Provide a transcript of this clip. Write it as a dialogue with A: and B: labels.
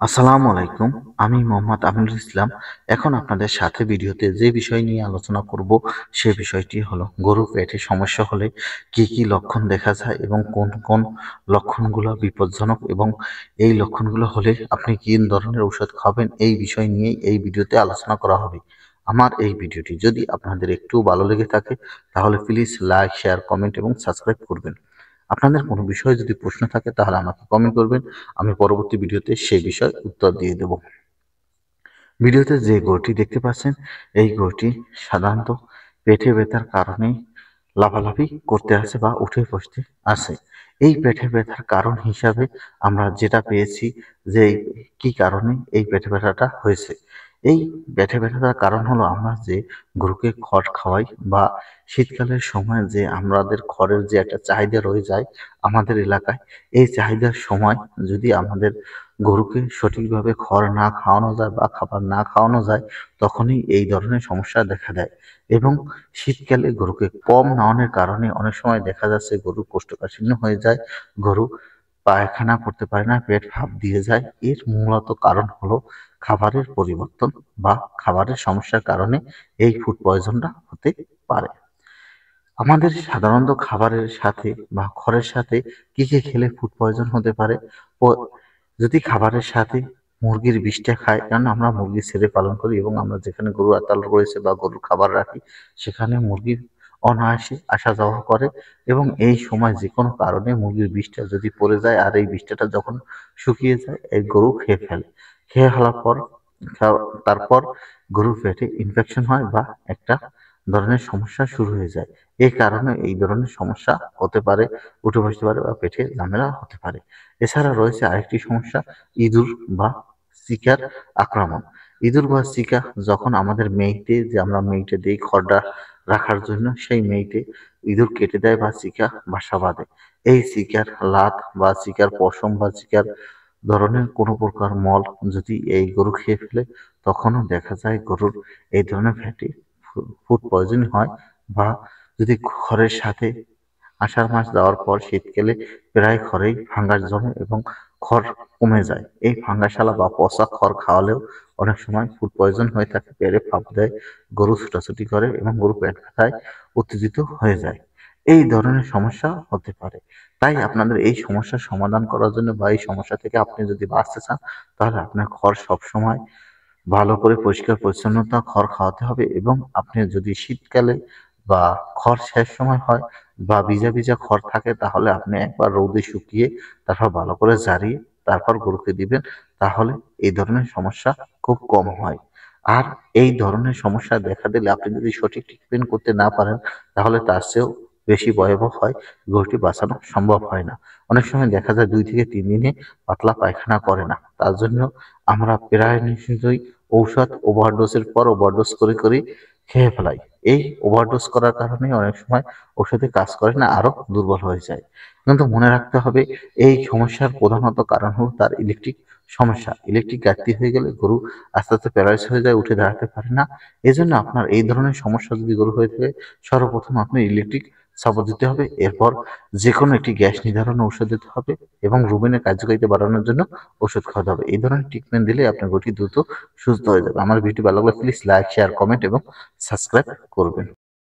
A: আসসালামু আলাইকুম। আমি মোহাম্মদ আমিনুল ইসলাম। এখন আপনাদের সাথে ভিডিওতে যে বিষয় নিয়ে আলোচনা করব সে বিষয়টি হলো গরু পেটে সমস্যা হলে কি কি লক্ষণ দেখা যায় এবং কোন কোন লক্ষণগুলো বিপজ্জনক এবং এই লক্ষণগুলো হলে আপনি কি ধরনের ঔষধ খাবেন এই বিষয় নিয়েই এই ভিডিওতে আলোচনা করা হবে। আমার এই ভিডিওটি যদি আপনাদের একটু ভালো লেগে থাকে তাহলে প্লিজ লাইক, শেয়ার, কমেন্ট এবং সাবস্ক্রাইব করবেন। আপনাদের কোনো বিষয়ে যদি প্রশ্ন থাকে তাহলে আমাকে কমেন্ট করবেন। আমি পরবর্তী ভিডিওতে সেই বিষয়ে উত্তর দিয়ে দেব। ভিডিওতে যে গরুটি দেখতে পাচ্ছেন এই গরুটি সাধারণত পেটে ব্যথার কারণে লাফালাফি করতে আসে বা উঠে বসতে আসে। এই পেটে ব্যথার কারণ হিসাবে আমরা যেটা পেয়েছি যে কি কারণে এই পেটে ব্যথাটা হয়েছে। এই পেটে ব্যথাটার কারণ হলো আমরা যে গরুকে খড় খাওয়াই বা শীতকালের সময় যে আমাদের খড়ের যে একটা চাহিদা রয়ে যায় আমাদের এলাকায়, এই চাহিদার সময় যদি আমাদের গরুকে সঠিকভাবে খড় না খাওয়ানো যায় বা খাবার না খাওয়ানো যায় তখনই এই ধরনের সমস্যা দেখা দেয়। এবং শীতকালে গরুকে কম নাওয়ানোর কারণে অনেক সময় দেখা যাচ্ছে গরু কোষ্ঠকাঠিন্য হয়ে যায়, গরু পায়খানা করতে পারে না, পেট ফাঁপ দিয়ে যায়। এর মূলত কারণ হলো খাবারের পরিবর্তন বা খাবারের সমস্যার কারণে এই ফুড পয়জনটা হতে পারে। আমাদের সাধারণত খাবারের সাথে বা খড়ের সাথে কি কি খেলে ফুড পয়জন হতে পারে? ও যদি খাবারের সাথে মুরগির বিষটা খাই, কারণ আমরা মুরগি ছেড়ে পালন করি এবং আমরা যেখানে গরুর আতাল রয়েছে বা গরুর খাবার রাখি সেখানে মুরগি অনায়াসে আসা যাওয়া করে এবং এই সময় যে কোনো কারণে মুরগির বিষটা যদি পড়ে যায় আর এই বিষটাটা যখন শুকিয়ে যায় এই গরু খেয়ে ফেলে। খেয়ে ফেলার পর তারপর গরুর পেটে ইনফেকশন হয় বা একটা ধরনের সমস্যা শুরু হয়ে যায়। এই কারণে এই ধরনের সমস্যা হতে পারে, উঠে বসতে পারে বা পেটে ঝামেলা হতে পারে। এছাড়া রয়েছে আরেকটি সমস্যা, ইঁদুর বা শিকার আক্রমণ। ইঁদুর বা শিকা যখন আমাদের মেইতে যে আমরা মেইটে দেই খড়টা রাখার জন্য সেই মেইটে ইঁদুর কেটে দেয় বা শিকা বাসা বাঁধে। এই শিকার লাত বা শিকার পশম বা শিকার ধরনের কোনো প্রকার মল যদি এই গরু খেয়ে ফেলে তখনও দেখা যায় গরুর এই ধরনের ফ্যাটি ফুড পয়জন হয় বা যদি খড়ের সাথে আষাঢ় মাস যাওয়ার পর শীতকালে প্রায় খড়েই ফাঙ্গাস জমে এবং খড় কমে যায়। এই ফাঙ্গাসালা বা পচা খড় খাওয়ালেও অনেক সময় ফুড পয়জন হয়ে থাকে, পেটে ফাঁপ দেয়, গরু ছোটাছুটি করে এবং গরু পেট ব্যথায় উত্তেজিত হয়ে যায়। এই ধরনের সমস্যা হতে পারে। তাই আপনাদের এই সমস্যার সমাধান করার জন্য বা এই সমস্যা থেকে আপনি যদি বাঁচতে চান তাহলে আপনার খড় সবসময় ভালো করে পরিষ্কার পরিচ্ছন্নতা খড় খাওয়াতে হবে এবং আপনি যদি শীতকালে বা খড় শেষ সময় হয় বা ভিজা ভিজা খড় থাকে তাহলে আপনি একবার রৌদে শুকিয়ে তারপর ভালো করে ঝারিয়ে তারপর গরুকে দিবেন। তাহলে এই ধরনের সমস্যা খুব কম হয়। আর এই ধরনের সমস্যা দেখা দিলে আপনি যদি সঠিক ট্রিটমেন্ট করতে না পারেন তাহলে তার চেয়েও বেশি ভয়াবহ হয়, গরুটি বাঁচানো সম্ভব হয় না। অনেক সময় দেখা যায় ২ থেকে ৩ দিনে পাতলা পায়খানা করে না। তার জন্য আমরা প্রায় নিশ্চিতই ঔষধ ওভারডোজের পর ওভারডোজ করে খেয়ে ফেলাই। এই ওভারডোজ করার কারণে অনেক সময় ওষুধে কাজ করে না, আরো দুর্বল হয়ে যায়। কিন্তু মনে রাখতে হবে এই সমস্যার প্রধানত কারণ হলো তার ইলেকট্রিক সমস্যা। ইলেকট্রিক ঘাটতি হয়ে গেলে গরু আস্তে, আস্তে প্যারালাইজ হয়ে যায়, উঠে দাঁড়াতে পারে না। এজন্য আপনার এই ধরনের সমস্যা যদি গরু হয়ে থাকে সর্বপ্রথম আপনি ইলেকট্রিক সাপোর্ট দিতে হবে। এরপর যেকোনো একটি গ্যাস নির্ধারণের ঔষধ দিতে হবে এবং রুবেনের কার্যকারিতা বাড়ানোর জন্য ওষুধ খাওয়াতে হবে। এই ধরনের ট্রিটমেন্ট দিলে আপনার গরুটি দ্রুত সুস্থ হয়ে যাবে। আমার ভিডিও ভালো লাগলে প্লিজ লাইক, শেয়ার, কমেন্ট এবং সাবস্ক্রাইব করবেন।